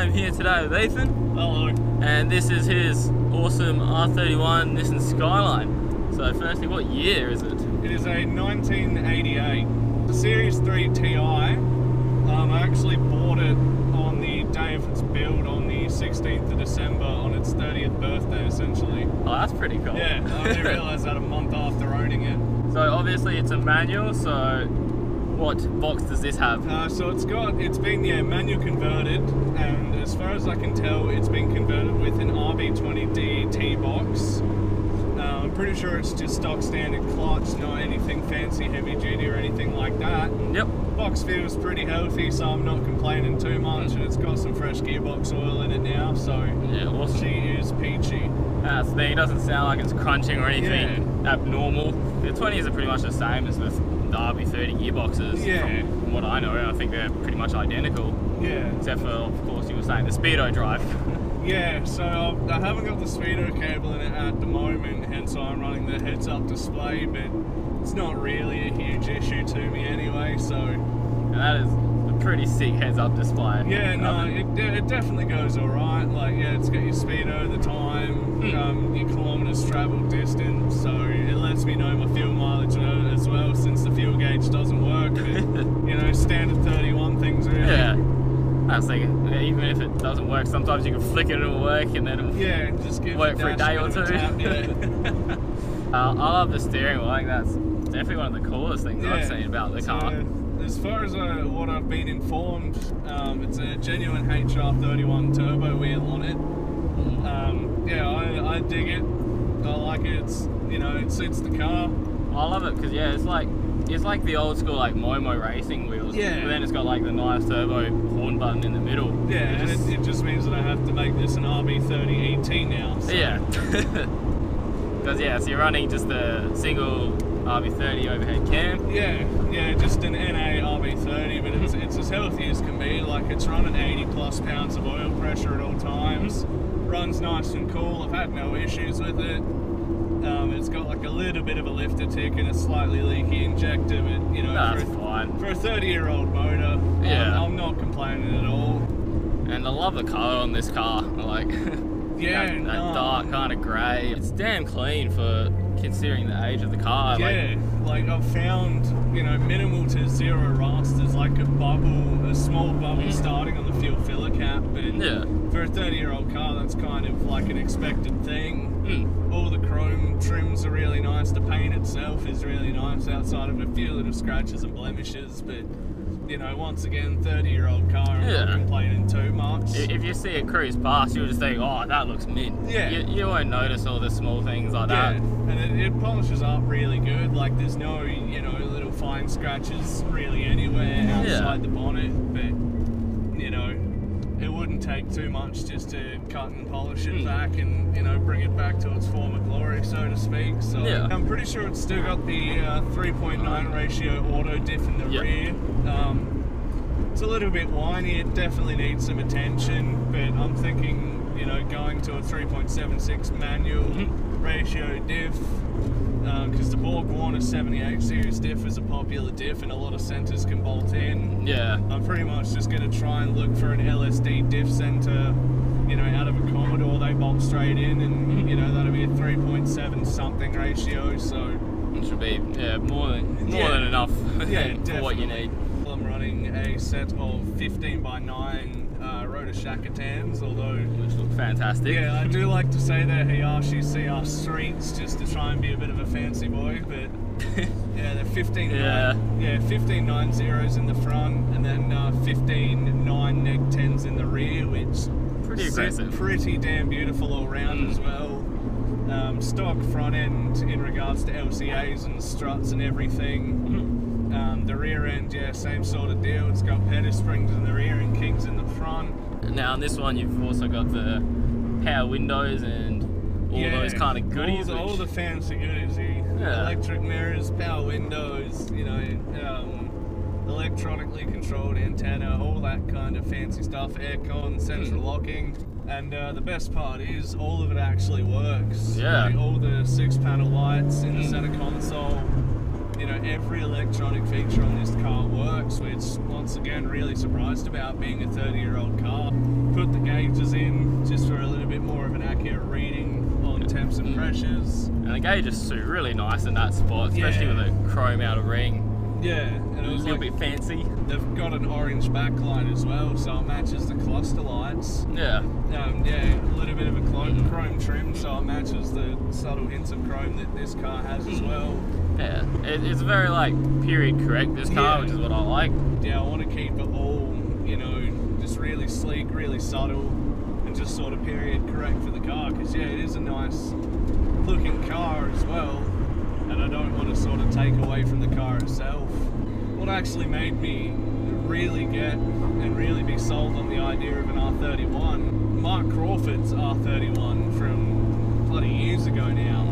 I'm here today with Ethan. Hello. And this is his awesome R31 Nissan Skyline. So firstly, what year is it? It is a 1988 Series 3 Ti. I actually bought it on the day of its build on the 16th of December on its 30th birthday, essentially. Oh, that's pretty cool. Yeah, I only realised that a month after owning it. So obviously it's a manual, so what box does this have? So it's been manual converted, and as far as I can tell, it's been converted with an RB20D T-box. I'm pretty sure it's just stock standard clutch, not anything fancy, heavy duty or anything like that. Yep. Box feels pretty healthy, so I'm not complaining too much, and it's got some fresh gearbox oil in it now, so yeah, awesome. She is peachy. That's the thing, it doesn't sound like it's crunching or anything abnormal. The 20s are pretty much the same as with the RB30 gearboxes. Yeah. From what I know, I think they're pretty much identical. Yeah. Except for, of course, you were saying the speedo drive. Yeah, so I haven't got the speedo cable in it at the moment, hence I'm running the heads-up display, but it's not really a huge issue to me anyway, so... And that is a pretty sick heads-up display. Yeah, no, it definitely goes alright. Like, yeah, it's got your speedo, the time, your kilometres travelled distance, so it lets me know my fuel mileage as well, since the fuel gauge doesn't work, but, you know, standard 31 things really. Yeah. I was thinking, even if it doesn't work, sometimes you can flick it, it'll work, and then it'll just give work for a day or two. Tap, I love the steering wheel. I think that's definitely one of the coolest things I've seen about the car. As far as what I've been informed, it's a genuine HR31 turbo wheel on it. Yeah, I dig it. I like it. It's, you know, it suits the car. I love it because it's like the old school like Momo racing wheels. Yeah. But then it's got like the nice turbo horn button in the middle. Yeah, and it just means that I have to make this an RB30 ET now. So. Yeah. Because so you're running just a single RB30 overhead cam. Yeah, just an NA RB30, but it's as healthy as can be. Like, it's running 80 plus pounds of oil pressure at all times. Runs nice and cool. I've had no issues with it. It's got like a little bit of a lifter tick and a slightly leaky injector, but you know, that's fine. For a 30-year-old motor, I'm not complaining at all. And I love the colour on this car, like that dark kind of grey. It's damn clean for considering the age of the car. Yeah, like I've found, you know, minimal to zero rust. There's like a small bubble starting on the fuel filler cap, but for a 30-year-old car, that's kind of like an expected thing. All the chrome trims are really nice. The paint itself is really nice outside of a few little scratches and blemishes, but you know, once again, 30-year-old car, I'm not complaining too much. If you see it cruise past, you'll just think, oh, that looks mint. Yeah. You won't notice all the small things like that. And it polishes up really good. Like, there's no, you know, little fine scratches really anywhere outside the bonnet, but, you know, it wouldn't take too much just to cut and polish it back and, you know, bring it back to its former glory, so to speak. So I'm pretty sure it's still got the 3.9 ratio auto diff in the rear. It's a little bit whiny. It definitely needs some attention, but I'm thinking, you know, going to a 3.76 manual ratio diff, because the Borg Warner 78 series diff is a popular diff and a lot of centers can bolt in. Yeah. I'm pretty much just going to try and look for an LSD diff center, you know, out of a Commodore. They bolt straight in, and you know, that'll be a 3.7 something ratio, so it should be more than enough for what you need. I'm running a set of 15x9 rotor Shakatans, which look fantastic. Yeah, I do like to say they're Hayashi CR streets just to try and be a bit of a fancy boy, but they're 15.9 in the front, and then 15.9 neg 10s in the rear, which pretty aggressive, pretty damn beautiful all round as well. Stock front end in regards to LCAs and struts and everything. The rear end, same sort of deal. It's got pedal springs in the rear and kings in the front. Now on this one, you've also got the power windows and all those kind of goodies. All the fancy goodies. Electric mirrors, power windows, you know, electronically controlled antenna, all that kind of fancy stuff. Aircon, central locking. And the best part is all of it actually works. Yeah. Like, all the 6-panel lights in the center console. You know, every electronic feature on this car works, which once again really surprised about being a 30-year-old car. Put the gauges in just for a little bit more of an accurate reading on temps and pressures. And the gauges suit really nice in that spot, especially with a chrome outer ring. Yeah, and it was a little bit fancy. They've got an orange backlight as well, so it matches the cluster lights. Yeah. Yeah, a little bit of a chrome trim, so it matches the subtle hints of chrome that this car has as well. Yeah, it's very like period correct, this car, which is what I like. Yeah, I want to keep it all, you know, just really sleek, really subtle, and just sort of period correct for the car, because yeah, it is a nice looking car as well, and I don't want to sort of take away from the car itself. What actually made me really get and really be sold on the idea of an R31, Mark Crawford's R31 from bloody years ago now.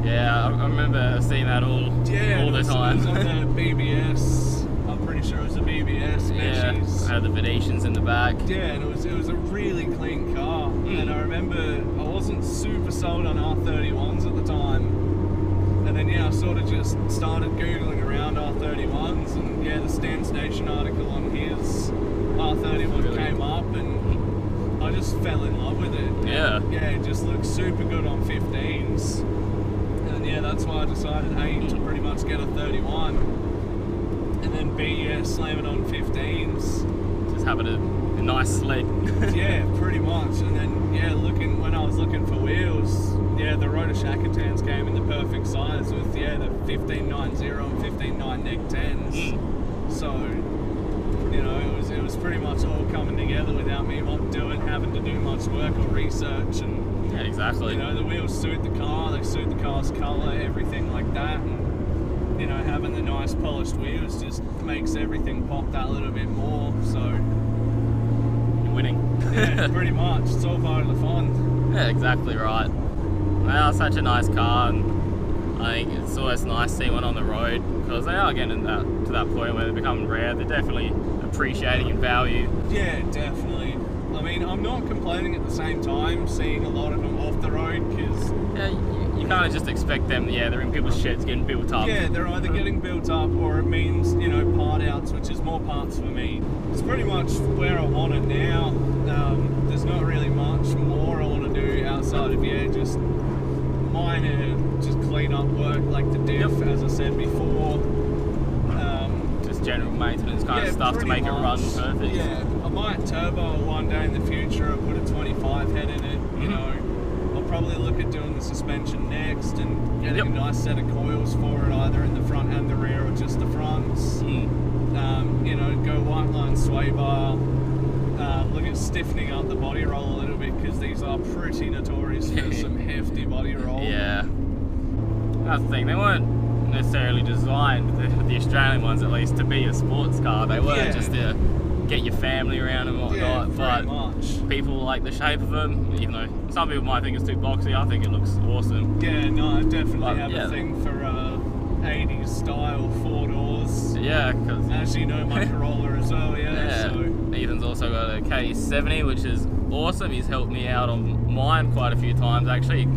Yeah, I remember seeing that all the time. It was on the BBS. I'm pretty sure it was a BBS. Yeah, I had the Venetians in the back. Yeah, and it was a really clean car. And I remember I wasn't super sold on R31s at the time. And then yeah, I sort of just started Googling around R31s, and yeah, the Stan Station article on his R31 came up, and I just fell in love with it. Yeah. Yeah, it just looks super good on 15s. And yeah, that's why I decided, A, to pretty much get a 31, and then B, yeah, slam it on 15s. Just having a nice sled. Yeah, pretty much. And then yeah, when I was looking for wheels, yeah, the Rotor Shakatans came in the perfect size with the 1590 and 15.9 neg 10s. So you know, it was pretty much all coming together without me having to do much work or research. And yeah, exactly. You know, the wheels suit the car, they suit the car's colour, everything like that. And you know, having the nice polished wheels just makes everything pop that little bit more. So you're winning. Yeah, pretty much. It's all part of the fun. Yeah, exactly right. They are such a nice car, and I think it's always nice seeing one on the road, because they are getting to that point where they're becoming rare. They're definitely appreciating in value. Yeah, definitely. I mean, I'm not complaining at the same time seeing a lot of them off the road, because yeah, you kind of just expect them. Yeah, they're in people's sheds getting built up. Yeah, they're either getting built up, or it means, you know, part outs, which is more parts for me. It's pretty much where I want it now. There's not really much more I want to do outside of just minor, just clean up work like the diff, as I said before. Just general maintenance kind of stuff to make it run perfect. Yeah, I might turbo it one day in the future and put a 25 head in it. You know, I'll probably look at doing the suspension next and getting a nice set of coils for it, either in the front and the rear, or just the fronts. You know, go white line sway bar. Look at stiffening up the body roll a little bit, because these are pretty notorious for some hefty body roll. Yeah, that's the thing. They weren't necessarily designed, the Australian ones at least, to be a sports car. They were just to get your family around and whatnot. But people like the shape of them. You know, some people might think it's too boxy. I think it looks awesome. Yeah, no, I definitely have a thing for 80s style 4 doors. Yeah, because as you know, my Corolla as well. Yeah. So Ethan's also got a K70, which is awesome. He's helped me out on mine quite a few times actually,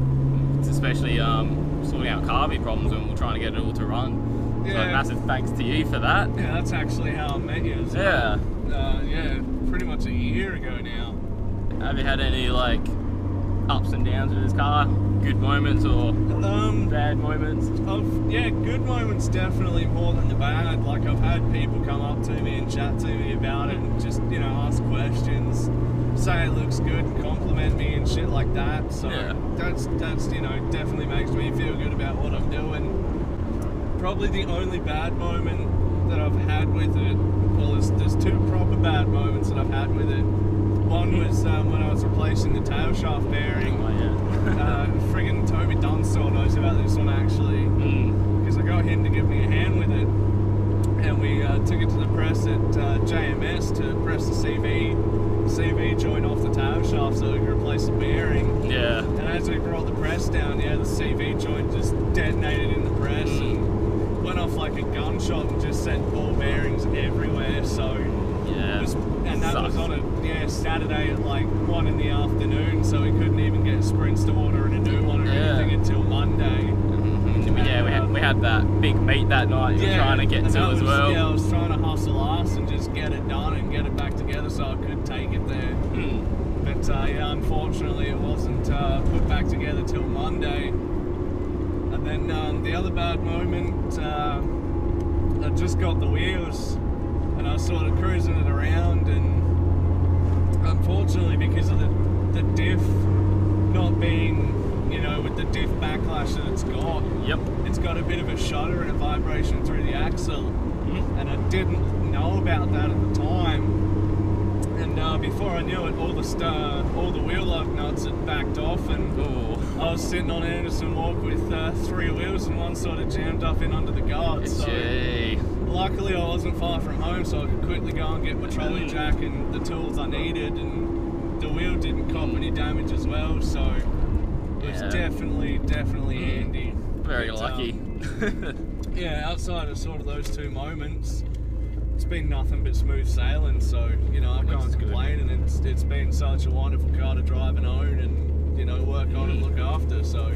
especially sorting out carby problems when we're trying to get it all to run. Yeah. So massive thanks to you for that. Yeah, that's actually how I met you as well. Yeah, pretty much a year ago now. Have you had any like ups and downs with this car? Good moments or bad moments? Yeah, good moments definitely more than the bad. Like, I've had people come up to me and chat to me about it and just, you know, ask questions, say it looks good and compliment me and shit like that. So that's you know, definitely makes me feel good about what I'm doing. Probably the only bad moment that I've had with it, well, there's 2 proper bad moments that I've had with it. One was when I was replacing the tail shaft bearing. Friggin' Toby Dunstall knows about this one actually, because I got him to give me a hand with it, and we took it to the press at JMS to press the CV joint off the tail shaft so we could replace the bearing. Yeah. And as we brought the press down, the CV joint just detonated in the press and went off like a gunshot and just sent ball bearings everywhere. So that was on a Saturday at like 1 in the afternoon, so we couldn't even get sprints to order and a new one or anything until Monday. We had that big meet that night you were trying to get to as well. Yeah, I was trying to hustle ass and just get it done and get it back together so I could take it there. yeah, unfortunately it wasn't put back together till Monday. And then the other bad moment, I just got the wheels and I was sort of cruising it around, and unfortunately because of the diff not being, you know, with the diff backlash that it's got, it's got a bit of a shudder and a vibration through the axle, and I didn't know about that at the time. And before I knew it, all the wheel lug nuts had backed off, and I was sitting on Anderson Walk with 3 wheels and one sort of jammed up in under the guard. So luckily I wasn't far from home, so I could quickly go and get my trolley jack and the tools I needed, and the wheel didn't cop any damage as well, so it was definitely handy. Very lucky. Yeah, outside of sort of those 2 moments, it's been nothing but smooth sailing, so, you know, I can't complain, and it's been such a wonderful car to drive and own and, you know, work on and look after, so.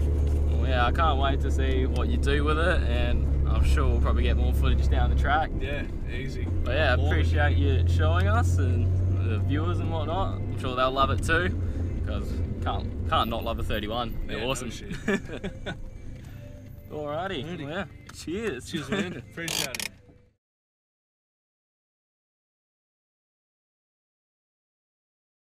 Well, yeah, I can't wait to see what you do with it, and I'm sure we'll probably get more footage down the track. Yeah, easy. But yeah, I appreciate you showing us and the viewers and whatnot. I'm sure they'll love it too, because can't not love a 31. They're awesome. No shit. Alrighty, well, yeah, cheers. Cheers, man. Appreciate it.